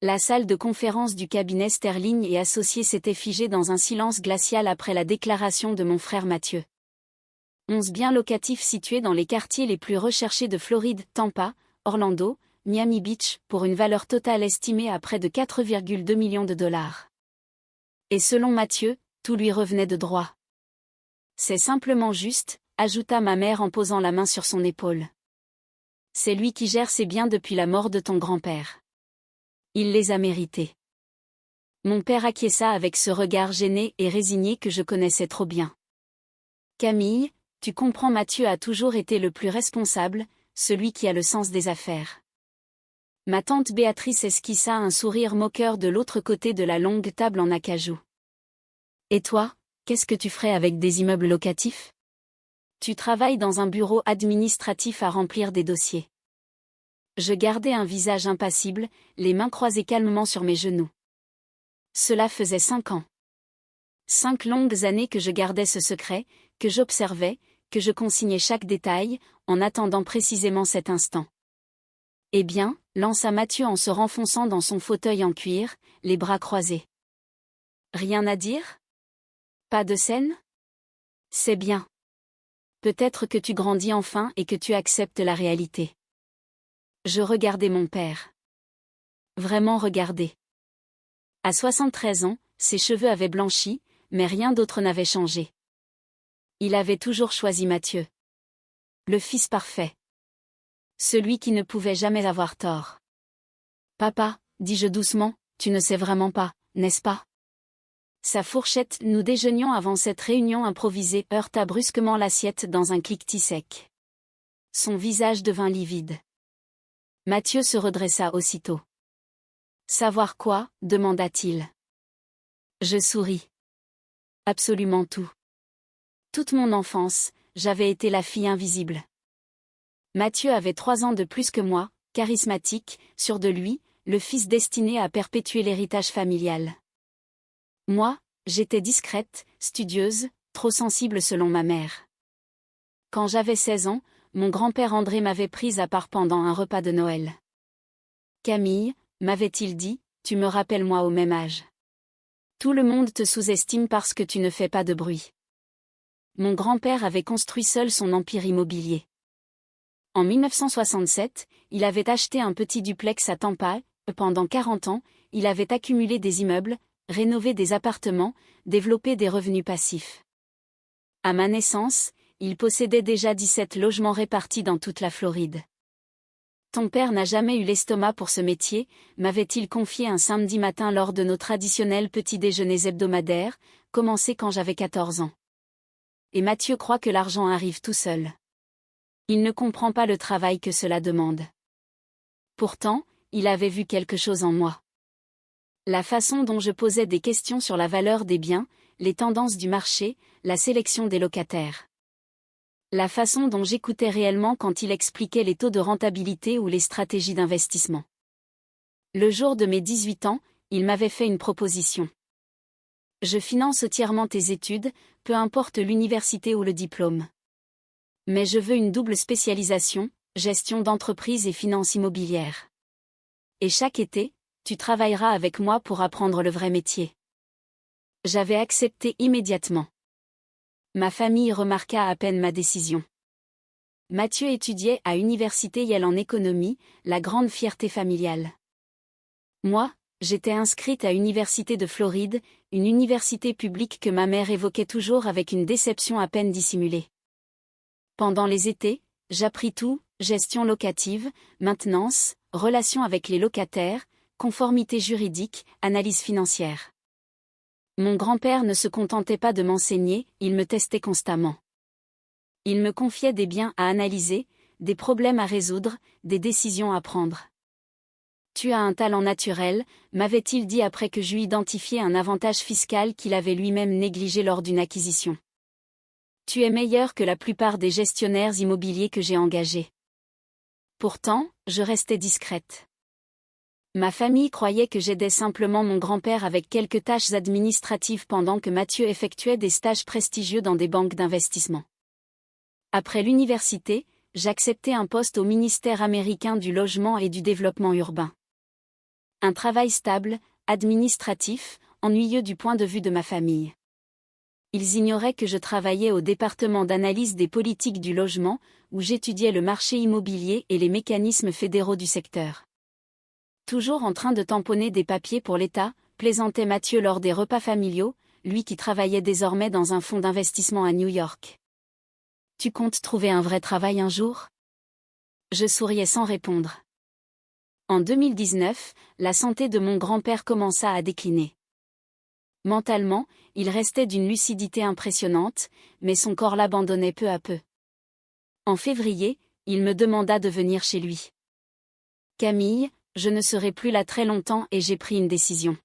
La salle de conférence du cabinet Sterling et Associés s'était figée dans un silence glacial après la déclaration de mon frère Mathieu. 11 biens locatifs situés dans les quartiers les plus recherchés de Floride, Tampa, Orlando, Miami Beach, pour une valeur totale estimée à près de 4,2 millions de dollars. Et selon Mathieu, tout lui revenait de droit. C'est simplement juste, ajouta ma mère en posant la main sur son épaule. C'est lui qui gère ses biens depuis la mort de ton grand-père. Il les a mérités. Mon père acquiesça avec ce regard gêné et résigné que je connaissais trop bien. Camille, tu comprends, Mathieu a toujours été le plus responsable, celui qui a le sens des affaires. Ma tante Béatrice esquissa un sourire moqueur de l'autre côté de la longue table en acajou. Et toi, qu'est-ce que tu ferais avec des immeubles locatifs? Tu travailles dans un bureau administratif à remplir des dossiers. Je gardais un visage impassible, les mains croisées calmement sur mes genoux. Cela faisait 5 ans. 5 longues années que je gardais ce secret, que j'observais, que je consignais chaque détail, en attendant précisément cet instant. Eh bien, lança Mathieu en se renfonçant dans son fauteuil en cuir, les bras croisés. Rien à dire? Pas de scène? C'est bien. Peut-être que tu grandis enfin et que tu acceptes la réalité. Je regardais mon père. Vraiment regarder. À 73 ans, ses cheveux avaient blanchi, mais rien d'autre n'avait changé. Il avait toujours choisi Mathieu. Le fils parfait. Celui qui ne pouvait jamais avoir tort. Papa, dis-je doucement, tu ne sais vraiment pas, n'est-ce pas? Sa fourchette, nous déjeunions avant cette réunion improvisée, heurta brusquement l'assiette dans un cliquetis sec. Son visage devint livide. Mathieu se redressa aussitôt. Savoir quoi? Demanda-t-il. Je souris. Absolument tout. Toute mon enfance, j'avais été la fille invisible. Mathieu avait 3 ans de plus que moi, charismatique, sûr de lui, le fils destiné à perpétuer l'héritage familial. Moi, j'étais discrète, studieuse, trop sensible selon ma mère. Quand j'avais 16 ans, mon grand-père André m'avait prise à part pendant un repas de Noël. Camille, m'avait-il dit, tu me rappelles moi au même âge. Tout le monde te sous-estime parce que tu ne fais pas de bruit. Mon grand-père avait construit seul son empire immobilier. En 1967, il avait acheté un petit duplex à Tampa. Pendant 40 ans, il avait accumulé des immeubles, rénové des appartements, développé des revenus passifs. À ma naissance, il possédait déjà 17 logements répartis dans toute la Floride. Ton père n'a jamais eu l'estomac pour ce métier, m'avait-il confié un samedi matin lors de nos traditionnels petits déjeuners hebdomadaires, commencés quand j'avais 14 ans. Et Mathieu croit que l'argent arrive tout seul. Il ne comprend pas le travail que cela demande. Pourtant, il avait vu quelque chose en moi. La façon dont je posais des questions sur la valeur des biens, les tendances du marché, la sélection des locataires. La façon dont j'écoutais réellement quand il expliquait les taux de rentabilité ou les stratégies d'investissement. Le jour de mes 18 ans, il m'avait fait une proposition. Je finance entièrement tes études, peu importe l'université ou le diplôme. Mais je veux une double spécialisation, gestion d'entreprise et finances immobilières. Et chaque été, tu travailleras avec moi pour apprendre le vrai métier. J'avais accepté immédiatement. Ma famille remarqua à peine ma décision. Mathieu étudiait à Université Yale en économie, la grande fierté familiale. Moi, j'étais inscrite à Université de Floride, une université publique que ma mère évoquait toujours avec une déception à peine dissimulée. Pendant les étés, j'appris tout, gestion locative, maintenance, relations avec les locataires, conformité juridique, analyse financière. Mon grand-père ne se contentait pas de m'enseigner, il me testait constamment. Il me confiait des biens à analyser, des problèmes à résoudre, des décisions à prendre. Tu as un talent naturel, m'avait-il dit après que j'eus identifié un avantage fiscal qu'il avait lui-même négligé lors d'une acquisition. Tu es meilleur que la plupart des gestionnaires immobiliers que j'ai engagés. Pourtant, je restais discrète. Ma famille croyait que j'aidais simplement mon grand-père avec quelques tâches administratives pendant que Mathieu effectuait des stages prestigieux dans des banques d'investissement. Après l'université, j'acceptai un poste au ministère américain du Logement et du Développement urbain. Un travail stable, administratif, ennuyeux du point de vue de ma famille. Ils ignoraient que je travaillais au département d'analyse des politiques du logement, où j'étudiais le marché immobilier et les mécanismes fédéraux du secteur. Toujours en train de tamponner des papiers pour l'État, plaisantait Mathieu lors des repas familiaux, lui qui travaillait désormais dans un fonds d'investissement à New York. Tu comptes trouver un vrai travail un jour ? Je souriais sans répondre. En 2019, la santé de mon grand-père commença à décliner. Mentalement, il restait d'une lucidité impressionnante, mais son corps l'abandonnait peu à peu. En février, il me demanda de venir chez lui. Camille, je ne serai plus là très longtemps et j'ai pris une décision.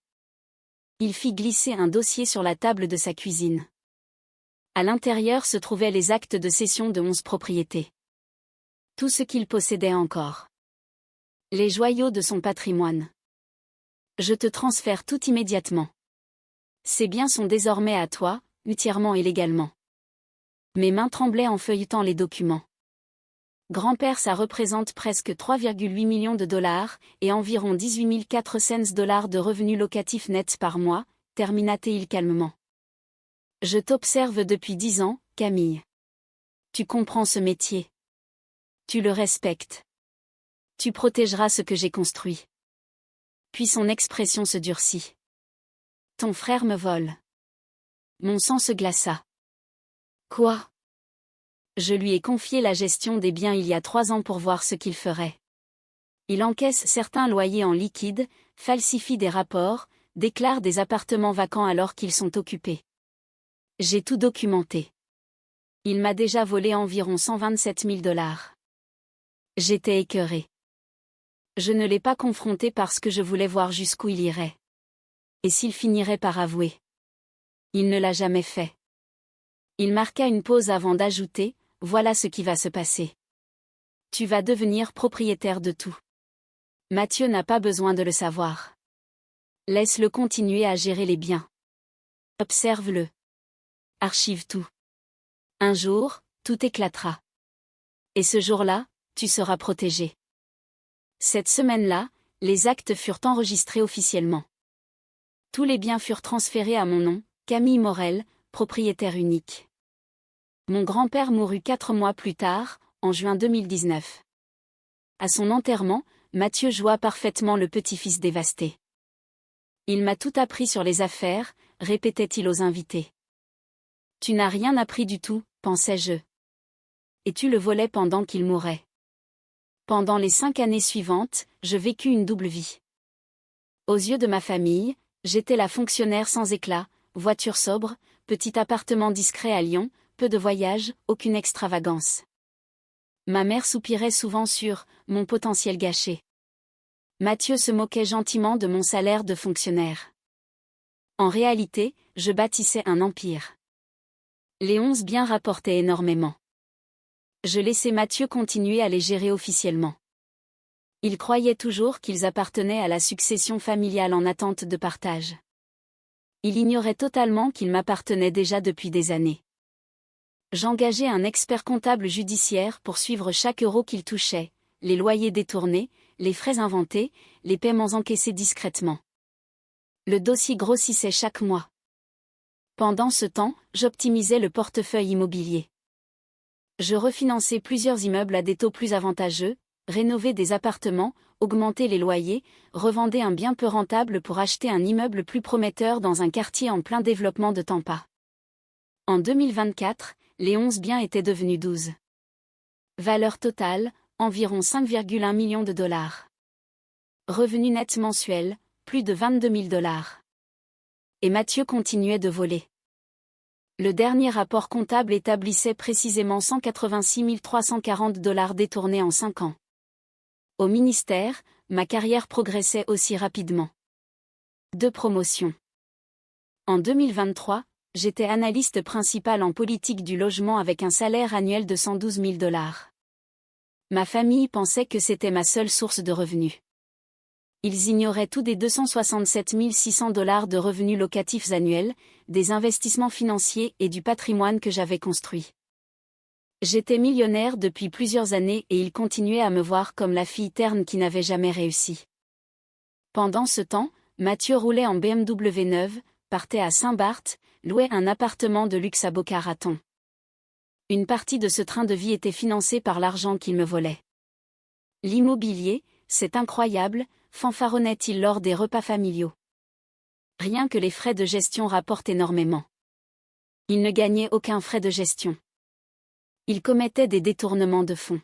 Il fit glisser un dossier sur la table de sa cuisine. À l'intérieur se trouvaient les actes de cession de 11 propriétés. Tout ce qu'il possédait encore. Les joyaux de son patrimoine. Je te transfère tout immédiatement. Ces biens sont désormais à toi, entièrement et légalement. Mes mains tremblaient en feuilletant les documents. Grand-père, ça représente presque 3,8 millions de dollars et environ 18 400 dollars de revenus locatifs nets par mois, termina-t-il calmement. Je t'observe depuis 10 ans, Camille. Tu comprends ce métier. Tu le respectes. Tu protégeras ce que j'ai construit. Puis son expression se durcit. Ton frère me vole. Mon sang se glaça. Quoi ? Je lui ai confié la gestion des biens il y a 3 ans pour voir ce qu'il ferait. Il encaisse certains loyers en liquide, falsifie des rapports, déclare des appartements vacants alors qu'ils sont occupés. J'ai tout documenté. Il m'a déjà volé environ 127 000 dollars. J'étais écœurée. Je ne l'ai pas confronté parce que je voulais voir jusqu'où il irait. Et s'il finirait par avouer. Il ne l'a jamais fait. Il marqua une pause avant d'ajouter, voilà ce qui va se passer. Tu vas devenir propriétaire de tout. Mathieu n'a pas besoin de le savoir. Laisse-le continuer à gérer les biens. Observe-le. Archive tout. Un jour, tout éclatera. Et ce jour-là, tu seras protégé. Cette semaine-là, les actes furent enregistrés officiellement. Tous les biens furent transférés à mon nom, Camille Morel, propriétaire unique. Mon grand-père mourut 4 mois plus tard, en juin 2019. À son enterrement, Mathieu joua parfaitement le petit-fils dévasté. Il m'a tout appris sur les affaires, répétait-il aux invités. Tu n'as rien appris du tout, pensais-je. Et tu le volais pendant qu'il mourait. Pendant les 5 années suivantes, je vécus une double vie. Aux yeux de ma famille, j'étais la fonctionnaire sans éclat, voiture sobre, petit appartement discret à Lyon, peu de voyages, aucune extravagance. Ma mère soupirait souvent sur « mon potentiel gâché ». Mathieu se moquait gentiment de mon salaire de fonctionnaire. En réalité, je bâtissais un empire. Les 11 biens rapportaient énormément. Je laissais Mathieu continuer à les gérer officiellement. Il croyait toujours qu'ils appartenaient à la succession familiale en attente de partage. Il ignorait totalement qu'ils m'appartenaient déjà depuis des années. J'engageais un expert comptable judiciaire pour suivre chaque euro qu'il touchait, les loyers détournés, les frais inventés, les paiements encaissés discrètement. Le dossier grossissait chaque mois. Pendant ce temps, j'optimisais le portefeuille immobilier. Je refinançais plusieurs immeubles à des taux plus avantageux, rénovais des appartements, augmentais les loyers, revendais un bien peu rentable pour acheter un immeuble plus prometteur dans un quartier en plein développement de Tampa. En 2024, les 11 biens étaient devenus 12. Valeur totale, environ 5,1 millions de dollars. Revenu net mensuel, plus de 22 000 dollars. Et Mathieu continuait de voler. Le dernier rapport comptable établissait précisément 186 340 dollars détournés en 5 ans. Au ministère, ma carrière progressait aussi rapidement. 2 promotions. En 2023, j'étais analyste principal en politique du logement avec un salaire annuel de 112 000 dollars. Ma famille pensait que c'était ma seule source de revenus. Ils ignoraient tout des 267 600 dollars de revenus locatifs annuels, des investissements financiers et du patrimoine que j'avais construit. J'étais millionnaire depuis plusieurs années et ils continuaient à me voir comme la fille terne qui n'avait jamais réussi. Pendant ce temps, Mathieu roulait en BMW neuve, partait à Saint-Barth, louait un appartement de luxe à Boca Raton. Une partie de ce train de vie était financée par l'argent qu'il me volait. L'immobilier, c'est incroyable, fanfaronnait-il lors des repas familiaux. Rien que les frais de gestion rapportent énormément. Il ne gagnait aucun frais de gestion. Il commettait des détournements de fonds.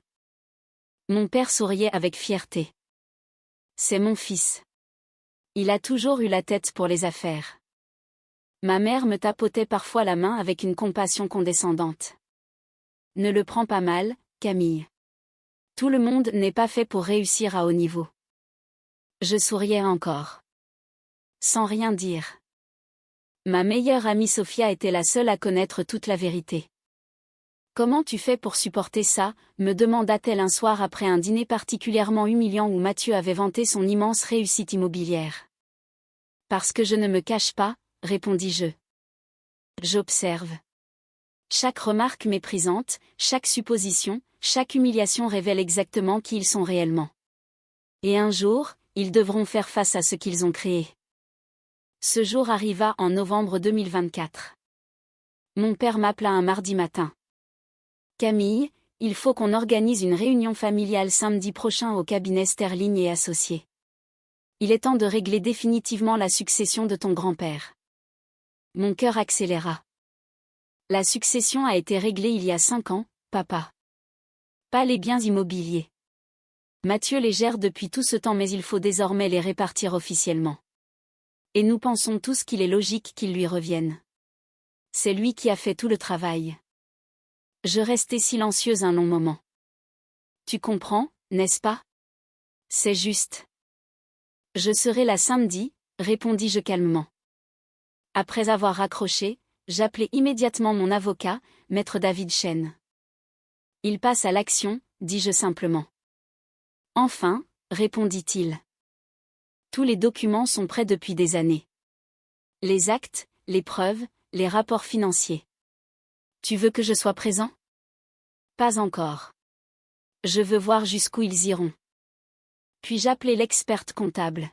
Mon père souriait avec fierté. C'est mon fils. Il a toujours eu la tête pour les affaires. Ma mère me tapotait parfois la main avec une compassion condescendante. Ne le prends pas mal, Camille. Tout le monde n'est pas fait pour réussir à haut niveau. Je souriais encore. Sans rien dire. Ma meilleure amie Sophia était la seule à connaître toute la vérité. Comment tu fais pour supporter ça, me demanda-t-elle un soir après un dîner particulièrement humiliant où Mathieu avait vanté son immense réussite immobilière. Parce que je ne me cache pas, répondis-je. J'observe. Chaque remarque méprisante, chaque supposition, chaque humiliation révèle exactement qui ils sont réellement. Et un jour, ils devront faire face à ce qu'ils ont créé. Ce jour arriva en novembre 2024. Mon père m'appela un mardi matin. Camille, il faut qu'on organise une réunion familiale samedi prochain au cabinet Sterling et Associés. Il est temps de régler définitivement la succession de ton grand-père. Mon cœur accéléra. La succession a été réglée il y a 5 ans, papa. Pas les biens immobiliers. Mathieu les gère depuis tout ce temps mais il faut désormais les répartir officiellement. Et nous pensons tous qu'il est logique qu'ils lui reviennent. C'est lui qui a fait tout le travail. Je restai silencieuse un long moment. Tu comprends, n'est-ce pas? C'est juste. Je serai là samedi, répondis-je calmement. Après avoir raccroché, j'appelai immédiatement mon avocat, maître David Chen. Il passe à l'action, dis-je simplement. Enfin, répondit-il. Tous les documents sont prêts depuis des années. Les actes, les preuves, les rapports financiers. Tu veux que je sois présent? Pas encore. Je veux voir jusqu'où ils iront. Puis j'appelai l'experte comptable.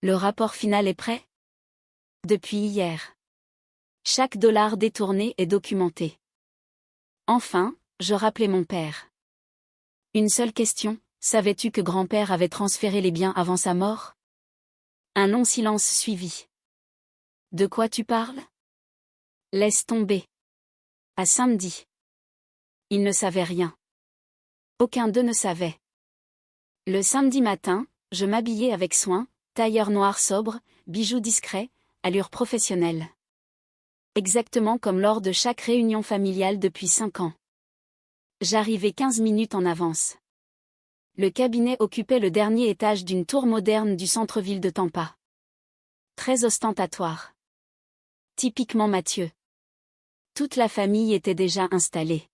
Le rapport final est prêt? Depuis hier. Chaque dollar détourné est documenté. Enfin, je rappelai mon père. Une seule question, savais-tu que grand-père avait transféré les biens avant sa mort? Un long silence suivit. De quoi tu parles? Laisse tomber. À samedi. Ils ne savaient rien. Aucun d'eux ne savait. Le samedi matin, je m'habillai avec soin, tailleur noir sobre, bijoux discrets, allure professionnelle. Exactement comme lors de chaque réunion familiale depuis 5 ans. J'arrivai 15 minutes en avance. Le cabinet occupait le dernier étage d'une tour moderne du centre-ville de Tampa. Très ostentatoire. Typiquement Mathieu. Toute la famille était déjà installée.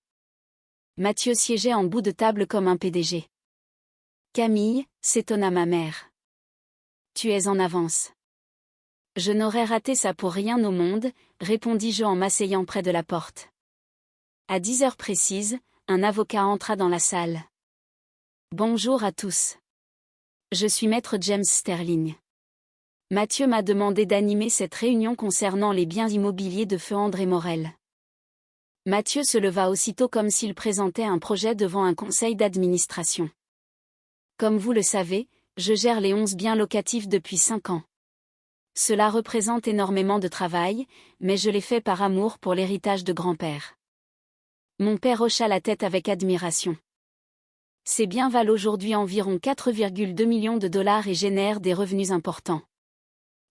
Mathieu siégeait en bout de table comme un PDG. Camille, s'étonna ma mère. Tu es en avance. Je n'aurais raté ça pour rien au monde, répondis-je en m'asseyant près de la porte. À 10 heures précises, un avocat entra dans la salle. Bonjour à tous. Je suis maître James Sterling. Mathieu m'a demandé d'animer cette réunion concernant les biens immobiliers de feu André Morel. Mathieu se leva aussitôt comme s'il présentait un projet devant un conseil d'administration. Comme vous le savez, je gère les 11 biens locatifs depuis 5 ans. Cela représente énormément de travail, mais je l'ai fait par amour pour l'héritage de grand-père. Mon père hocha la tête avec admiration. Ces biens valent aujourd'hui environ 4,2 millions de dollars et génèrent des revenus importants.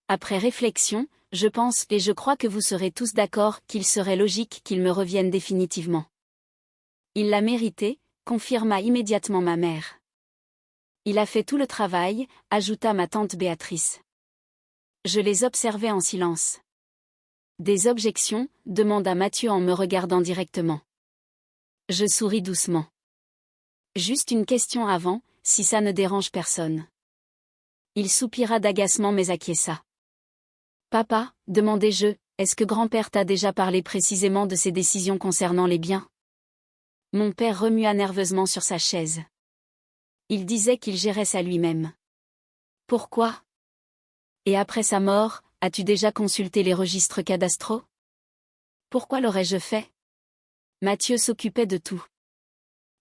Après réflexion, je pense et je crois que vous serez tous d'accord qu'il serait logique qu'ils me reviennent définitivement. Il l'a mérité, confirma immédiatement ma mère. Il a fait tout le travail, ajouta ma tante Béatrice. Je les observais en silence. Des objections, demanda Mathieu en me regardant directement. Je souris doucement. Juste une question avant, si ça ne dérange personne. Il soupira d'agacement mais acquiesça. Papa, demandai-je, est-ce que grand-père t'a déjà parlé précisément de ses décisions concernant les biens? Mon père remua nerveusement sur sa chaise. Il disait qu'il gérait ça lui-même. Pourquoi? Et après sa mort, as-tu déjà consulté les registres cadastraux? Pourquoi l'aurais-je fait? Mathieu s'occupait de tout.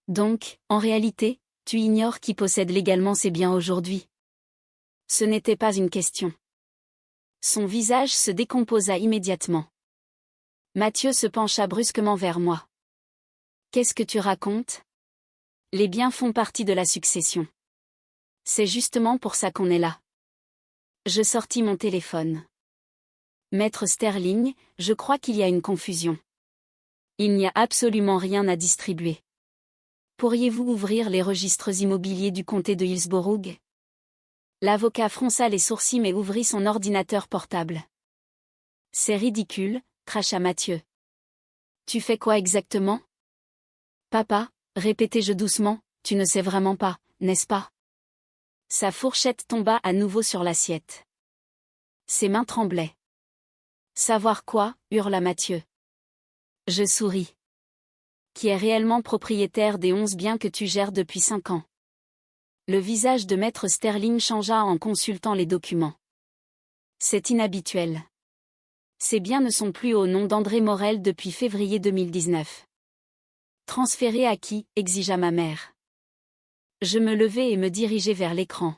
Donc, en réalité, tu ignores qui possède légalement ces biens aujourd'hui. Ce n'était pas une question. Son visage se décomposa immédiatement. Mathieu se pencha brusquement vers moi. Qu'est-ce que tu racontes? Les biens font partie de la succession. C'est justement pour ça qu'on est là. Je sortis mon téléphone. Maître Sterling, je crois qu'il y a une confusion. Il n'y a absolument rien à distribuer. Pourriez-vous ouvrir les registres immobiliers du comté de Hillsborough? L'avocat fronça les sourcils mais ouvrit son ordinateur portable. C'est ridicule, cracha Mathieu. Tu fais quoi exactement? Papa, répétai-je doucement, tu ne sais vraiment pas, n'est-ce pas? Sa fourchette tomba à nouveau sur l'assiette. Ses mains tremblaient. Savoir quoi? Hurla Mathieu. Je souris. Qui est réellement propriétaire des 11 biens que tu gères depuis 5 ans? Le visage de Maître Sterling changea en consultant les documents. C'est inhabituel. Ces biens ne sont plus au nom d'André Morel depuis février 2019. Transférés à qui? Exigea ma mère. Je me levai et me dirigeai vers l'écran.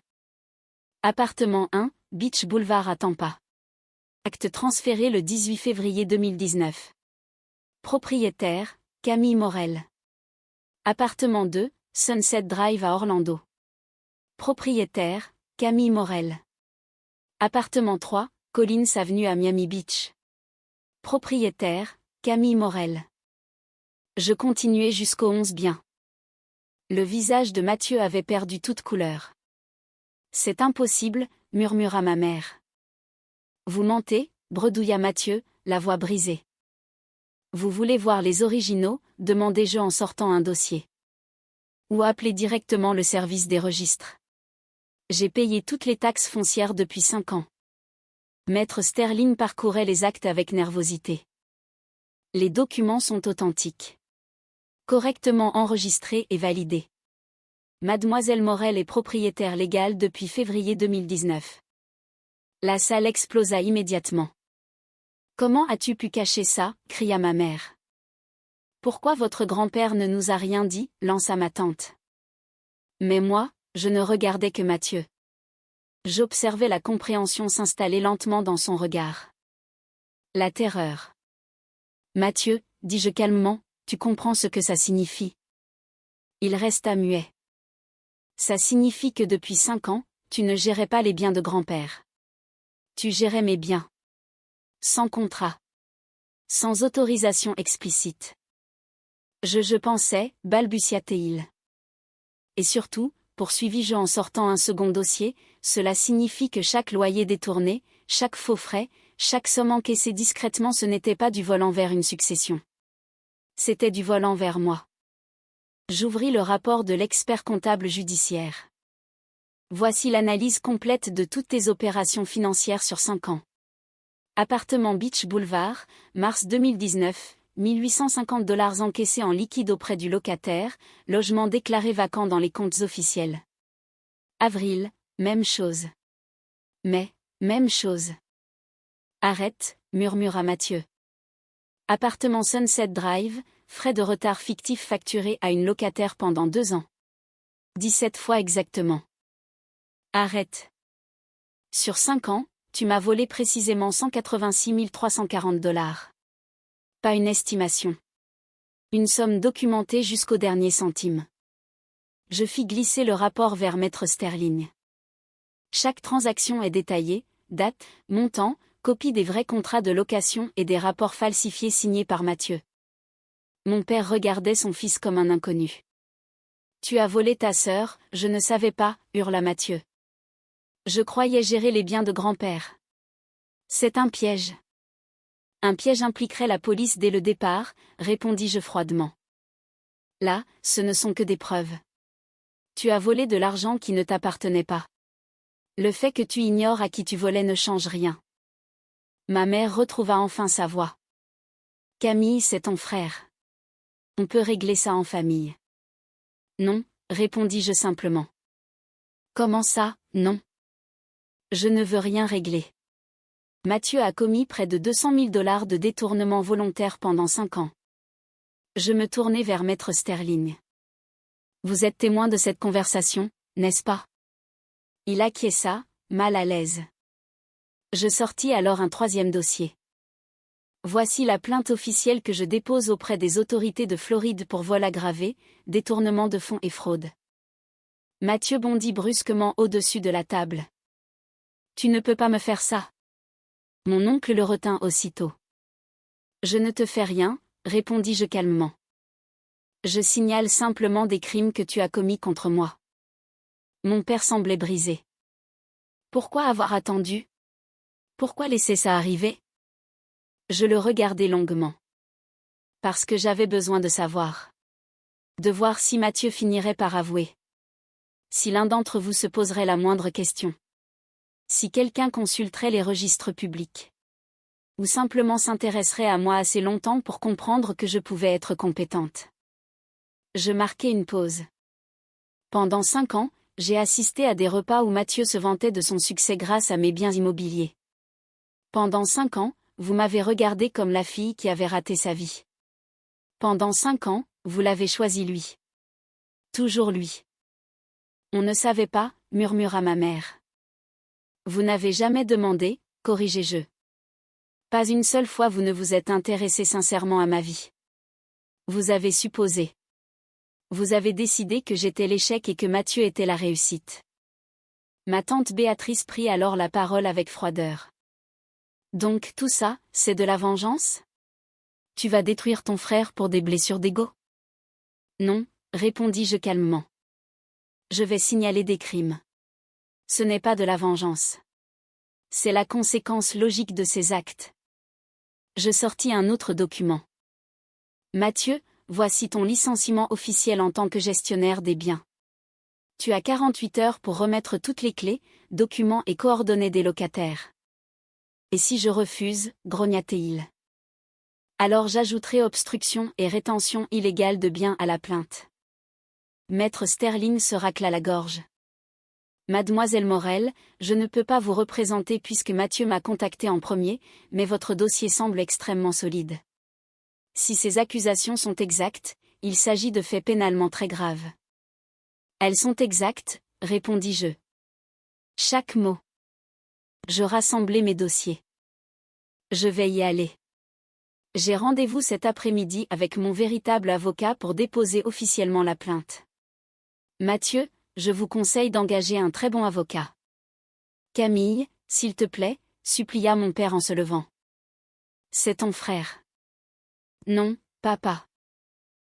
Appartement 1, Beach Boulevard à Tampa. Acte transféré le 18 février 2019. Propriétaire, Camille Morel. Appartement 2, Sunset Drive à Orlando. Propriétaire, Camille Morel. Appartement 3, Collins Avenue à Miami Beach. Propriétaire, Camille Morel. Je continuai jusqu'aux 11 biens. Le visage de Mathieu avait perdu toute couleur. C'est impossible, murmura ma mère. Vous mentez, bredouilla Mathieu, la voix brisée. Vous voulez voir les originaux? Demandai-je en sortant un dossier. Ou appelez directement le service des registres. J'ai payé toutes les taxes foncières depuis 5 ans. Maître Sterling parcourait les actes avec nervosité. Les documents sont authentiques. Correctement enregistrés et validés. Mademoiselle Morel est propriétaire légale depuis février 2019. La salle explosa immédiatement. Comment as-tu pu cacher ça? Cria ma mère. Pourquoi votre grand-père ne nous a rien dit? Lança ma tante. Mais moi, je ne regardais que Mathieu. J'observais la compréhension s'installer lentement dans son regard. La terreur. Mathieu, dis-je calmement, tu comprends ce que ça signifie? Il resta muet. Ça signifie que depuis 5 ans, tu ne gérais pas les biens de grand-père. Tu gérais mes biens. Sans contrat. Sans autorisation explicite. Je pensais, balbutia-t-il. Et surtout, poursuivis-je en sortant un second dossier, cela signifie que chaque loyer détourné, chaque faux frais, chaque somme encaissée discrètement ce n'était pas du vol envers une succession. C'était du vol envers moi. J'ouvris le rapport de l'expert comptable judiciaire. Voici l'analyse complète de toutes tes opérations financières sur 5 ans. Appartement Beach Boulevard, mars 2019, $1 850 encaissés en liquide auprès du locataire, logement déclaré vacant dans les comptes officiels. Avril, même chose. Mai, même chose. Arrête, murmura Mathieu. Appartement Sunset Drive, frais de retard fictifs facturés à une locataire pendant 2 ans. 17 fois exactement. Arrête. Sur 5 ans, tu m'as volé précisément $186 340. Pas une estimation. Une somme documentée jusqu'au dernier centime. Je fis glisser le rapport vers Maître Sterling. Chaque transaction est détaillée, date, montant, copie des vrais contrats de location et des rapports falsifiés signés par Mathieu. Mon père regardait son fils comme un inconnu. Tu as volé ta sœur, je ne savais pas, hurla Mathieu. Je croyais gérer les biens de grand-père. C'est un piège. Un piège impliquerait la police dès le départ, répondis-je froidement. Là, ce ne sont que des preuves. Tu as volé de l'argent qui ne t'appartenait pas. Le fait que tu ignores à qui tu volais ne change rien. Ma mère retrouva enfin sa voix. Camille, c'est ton frère. On peut régler ça en famille. Non, répondis-je simplement. Comment ça, non? Je ne veux rien régler. Mathieu a commis près de 200 000 $ de détournement volontaire pendant 5 ans. Je me tournai vers Maître Sterling. Vous êtes témoin de cette conversation, n'est-ce pas? Il acquiesça, mal à l'aise. Je sortis alors un 3e dossier. Voici la plainte officielle que je dépose auprès des autorités de Floride pour vol aggravé, détournement de fonds et fraude. Mathieu bondit brusquement au-dessus de la table. Tu ne peux pas me faire ça. Mon oncle le retint aussitôt. Je ne te fais rien, répondis-je calmement. Je signale simplement des crimes que tu as commis contre moi. Mon père semblait brisé. Pourquoi avoir attendu? Pourquoi laisser ça arriver? Je le regardai longuement. Parce que j'avais besoin de savoir. De voir si Mathieu finirait par avouer. Si l'un d'entre vous se poserait la moindre question. Si quelqu'un consulterait les registres publics. Ou simplement s'intéresserait à moi assez longtemps pour comprendre que je pouvais être compétente. Je marquai une pause. Pendant 5 ans, j'ai assisté à des repas où Mathieu se vantait de son succès grâce à mes biens immobiliers. Pendant 5 ans, vous m'avez regardé comme la fille qui avait raté sa vie. Pendant 5 ans, vous l'avez choisi lui. Toujours lui. On ne savait pas, murmura ma mère. Vous n'avez jamais demandé, corrigeai-je. Pas une seule fois vous ne vous êtes intéressé sincèrement à ma vie. Vous avez supposé. Vous avez décidé que j'étais l'échec et que Mathieu était la réussite. Ma tante Béatrice prit alors la parole avec froideur. Donc tout ça, c'est de la vengeance? Tu vas détruire ton frère pour des blessures d'ego? Non, répondis-je calmement. Je vais signaler des crimes. Ce n'est pas de la vengeance. C'est la conséquence logique de ces actes. Je sortis un autre document. Mathieu, voici ton licenciement officiel en tant que gestionnaire des biens. Tu as 48 heures pour remettre toutes les clés, documents et coordonnées des locataires. Et si je refuse, grogna-t-il. Alors j'ajouterai obstruction et rétention illégale de biens à la plainte. Maître Sterling se racla la gorge. Mademoiselle Morel, je ne peux pas vous représenter puisque Mathieu m'a contacté en premier, mais votre dossier semble extrêmement solide. Si ces accusations sont exactes, il s'agit de faits pénalement très graves. Elles sont exactes, répondis-je. Chaque mot. Je rassemblai mes dossiers. Je vais y aller. J'ai rendez-vous cet après-midi avec mon véritable avocat pour déposer officiellement la plainte. Mathieu, je vous conseille d'engager un très bon avocat. Camille, s'il te plaît, supplia mon père en se levant. C'est ton frère. Non, papa.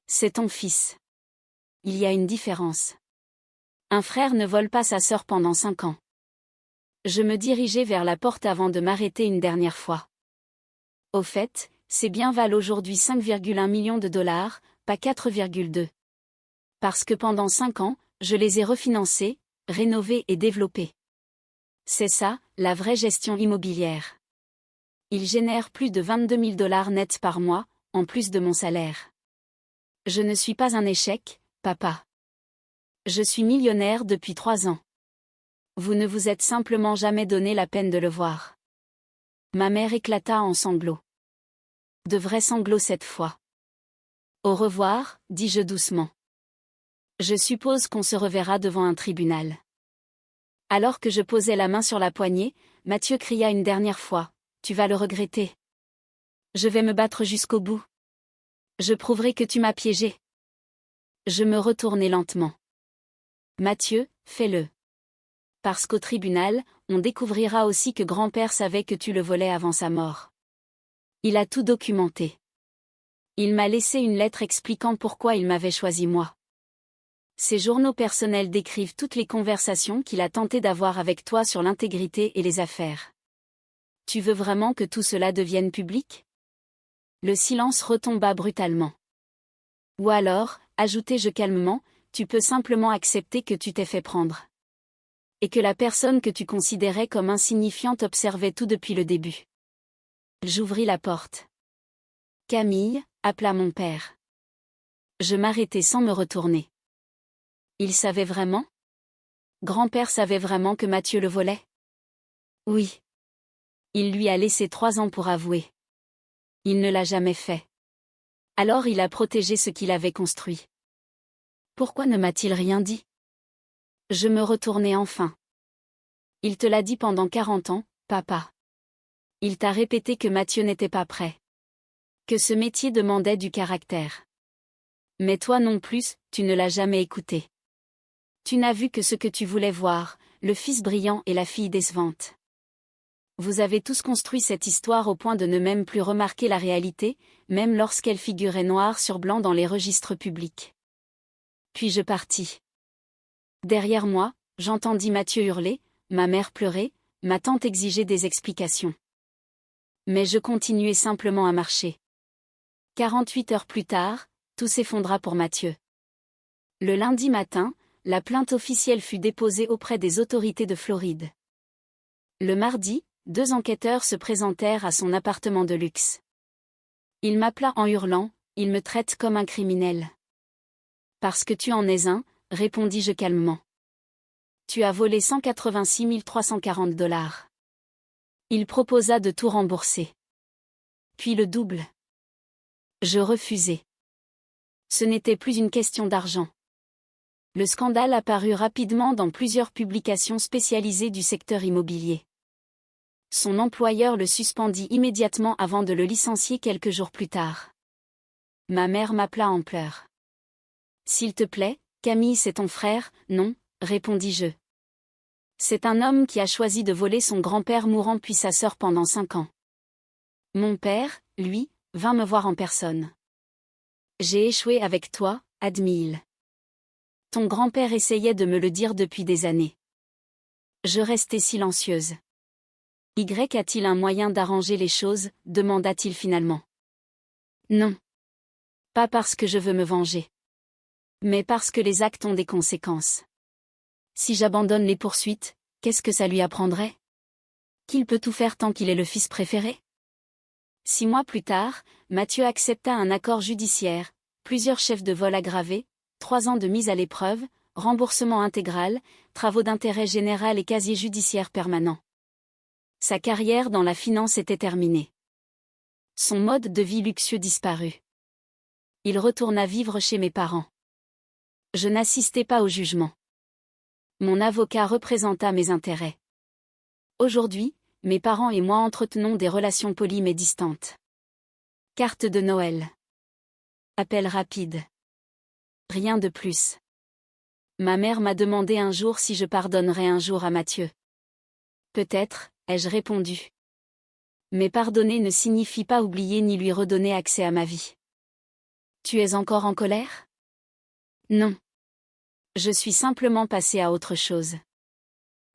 C'est ton fils. Il y a une différence. Un frère ne vole pas sa sœur pendant 5 ans. Je me dirigeai vers la porte avant de m'arrêter une dernière fois. Au fait, ces biens valent aujourd'hui 5,1 millions de $, pas 4,2. Parce que pendant 5 ans, je les ai refinancés, rénovés et développés. C'est ça, la vraie gestion immobilière. Ils génèrent plus de 22 000 $ nets par mois, en plus de mon salaire. Je ne suis pas un échec, papa. Je suis millionnaire depuis 3 ans. Vous ne vous êtes simplement jamais donné la peine de le voir. Ma mère éclata en sanglots. De vrais sanglots cette fois. Au revoir, dis-je doucement. Je suppose qu'on se reverra devant un tribunal. Alors que je posais la main sur la poignée, Mathieu cria une dernière fois, « Tu vas le regretter. Je vais me battre jusqu'au bout. Je prouverai que tu m'as piégé. » Je me retournai lentement. Mathieu, fais-le. Parce qu'au tribunal, on découvrira aussi que grand-père savait que tu le volais avant sa mort. Il a tout documenté. Il m'a laissé une lettre expliquant pourquoi il m'avait choisi moi. Ses journaux personnels décrivent toutes les conversations qu'il a tenté d'avoir avec toi sur l'intégrité et les affaires. Tu veux vraiment que tout cela devienne public? Le silence retomba brutalement. Ou alors, ajoutai-je calmement, tu peux simplement accepter que tu t'es fait prendre. Et que la personne que tu considérais comme insignifiante observait tout depuis le début. J'ouvris la porte. Camille, appela mon père. Je m'arrêtai sans me retourner. Il savait vraiment? Grand-père savait vraiment que Mathieu le volait? Oui. Il lui a laissé 3 ans pour avouer. Il ne l'a jamais fait. Alors il a protégé ce qu'il avait construit. Pourquoi ne m'a-t-il rien dit? Je me retournai enfin. Il te l'a dit pendant 40 ans, papa. Il t'a répété que Mathieu n'était pas prêt. Que ce métier demandait du caractère. Mais toi non plus, tu ne l'as jamais écouté. Tu n'as vu que ce que tu voulais voir, le fils brillant et la fille décevante. Vous avez tous construit cette histoire au point de ne même plus remarquer la réalité, même lorsqu'elle figurait noir sur blanc dans les registres publics. Puis je partis. Derrière moi, j'entendis Mathieu hurler, ma mère pleurer, ma tante exiger des explications. Mais je continuais simplement à marcher. 48 heures plus tard, tout s'effondra pour Mathieu. Le lundi matin, la plainte officielle fut déposée auprès des autorités de Floride. Le mardi, 2 enquêteurs se présentèrent à son appartement de luxe. Il m'appela en hurlant, il me traite comme un criminel. Parce que tu en es un, répondis-je calmement. Tu as volé 186 340 $. Il proposa de tout rembourser. Puis le double. Je refusai. Ce n'était plus une question d'argent. Le scandale apparut rapidement dans plusieurs publications spécialisées du secteur immobilier. Son employeur le suspendit immédiatement avant de le licencier quelques jours plus tard. Ma mère m'appela en pleurs. S'il te plaît, Camille, c'est ton frère? Non, répondis-je. C'est un homme qui a choisi de voler son grand-père mourant puis sa sœur pendant 5 ans. Mon père, lui, vint me voir en personne. J'ai échoué avec toi, admit-il. Ton grand-père essayait de me le dire depuis des années. Je restai silencieuse. Y a-t-il un moyen d'arranger les choses, demanda-t-il finalement. Non. Pas parce que je veux me venger. Mais parce que les actes ont des conséquences. Si j'abandonne les poursuites, qu'est-ce que ça lui apprendrait? Qu'il peut tout faire tant qu'il est le fils préféré? 6 mois plus tard, Mathieu accepta un accord judiciaire, plusieurs chefs de vol aggravés, 3 ans de mise à l'épreuve, remboursement intégral, travaux d'intérêt général et casier judiciaire permanent. Sa carrière dans la finance était terminée. Son mode de vie luxueux disparut. Il retourna vivre chez mes parents. Je n'assistai pas au jugement. Mon avocat représenta mes intérêts. Aujourd'hui, mes parents et moi entretenons des relations polies mais distantes. Carte de Noël. Appel rapide. Rien de plus. Ma mère m'a demandé un jour si je pardonnerais un jour à Mathieu. Peut-être, ai-je répondu. Mais pardonner ne signifie pas oublier ni lui redonner accès à ma vie. Tu es encore en colère? Non. Je suis simplement passée à autre chose.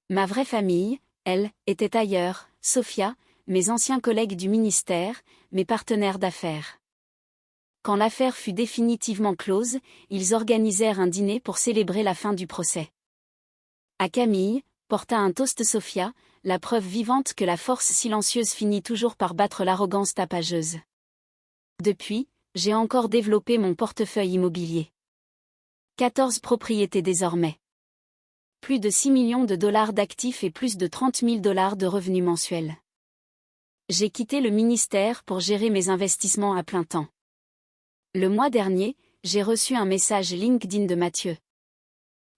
Ma vraie famille, elle, était ailleurs, Sophia, mes anciens collègues du ministère, mes partenaires d'affaires. Quand l'affaire fut définitivement close, ils organisèrent un dîner pour célébrer la fin du procès. À Camille, porta un toast Sophia, la preuve vivante que la force silencieuse finit toujours par battre l'arrogance tapageuse. Depuis, j'ai encore développé mon portefeuille immobilier. 14 propriétés désormais. Plus de 6 millions de dollars d'actifs et plus de 30 000 $ de revenus mensuels. J'ai quitté le ministère pour gérer mes investissements à plein temps. Le mois dernier, j'ai reçu un message LinkedIn de Mathieu.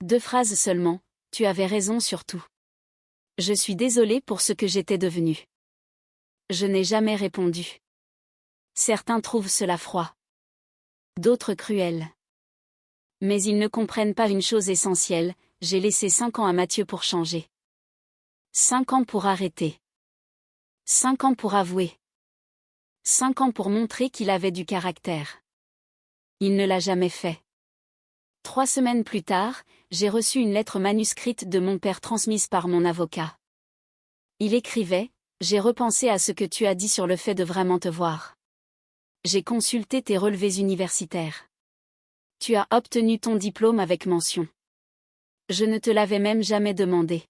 2 phrases seulement, tu avais raison sur tout. Je suis désolé pour ce que j'étais devenu. Je n'ai jamais répondu. Certains trouvent cela froid. D'autres cruel. Mais ils ne comprennent pas une chose essentielle, j'ai laissé 5 ans à Mathieu pour changer. 5 ans pour arrêter. 5 ans pour avouer. 5 ans pour montrer qu'il avait du caractère. Il ne l'a jamais fait. 3 semaines plus tard, j'ai reçu une lettre manuscrite de mon père transmise par mon avocat. Il écrivait: j'ai repensé à ce que tu as dit sur le fait de vraiment te voir. J'ai consulté tes relevés universitaires. Tu as obtenu ton diplôme avec mention. Je ne te l'avais même jamais demandé.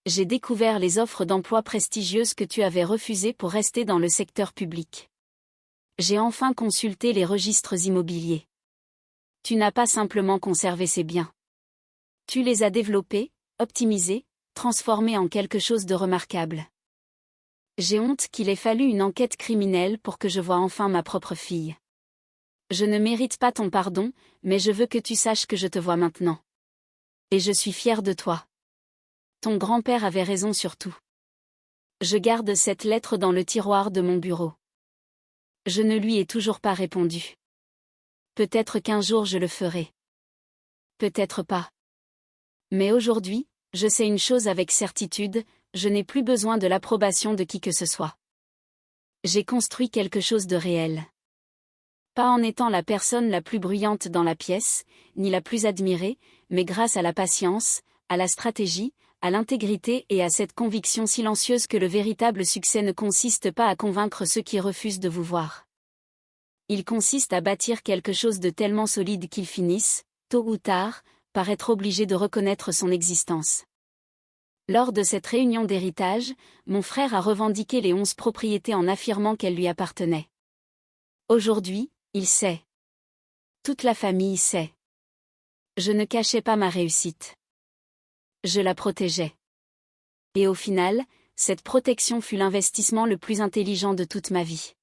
J'ai découvert les offres d'emploi prestigieuses que tu avais refusées pour rester dans le secteur public. J'ai enfin consulté les registres immobiliers. Tu n'as pas simplement conservé ces biens. Tu les as développés, optimisés, transformée en quelque chose de remarquable. J'ai honte qu'il ait fallu une enquête criminelle pour que je voie enfin ma propre fille. Je ne mérite pas ton pardon, mais je veux que tu saches que je te vois maintenant. Et je suis fière de toi. Ton grand-père avait raison sur tout. Je garde cette lettre dans le tiroir de mon bureau. Je ne lui ai toujours pas répondu. Peut-être qu'un jour je le ferai. Peut-être pas. Mais aujourd'hui, je sais une chose avec certitude, je n'ai plus besoin de l'approbation de qui que ce soit. J'ai construit quelque chose de réel. Pas en étant la personne la plus bruyante dans la pièce, ni la plus admirée, mais grâce à la patience, à la stratégie, à l'intégrité et à cette conviction silencieuse que le véritable succès ne consiste pas à convaincre ceux qui refusent de vous voir. Il consiste à bâtir quelque chose de tellement solide qu'ils finissent, tôt ou tard, par être obligés de reconnaître son existence. Lors de cette réunion d'héritage, mon frère a revendiqué les 11 propriétés en affirmant qu'elles lui appartenaient. Aujourd'hui, il sait. Toute la famille sait. Je ne cachais pas ma réussite. Je la protégeais. Et au final, cette protection fut l'investissement le plus intelligent de toute ma vie.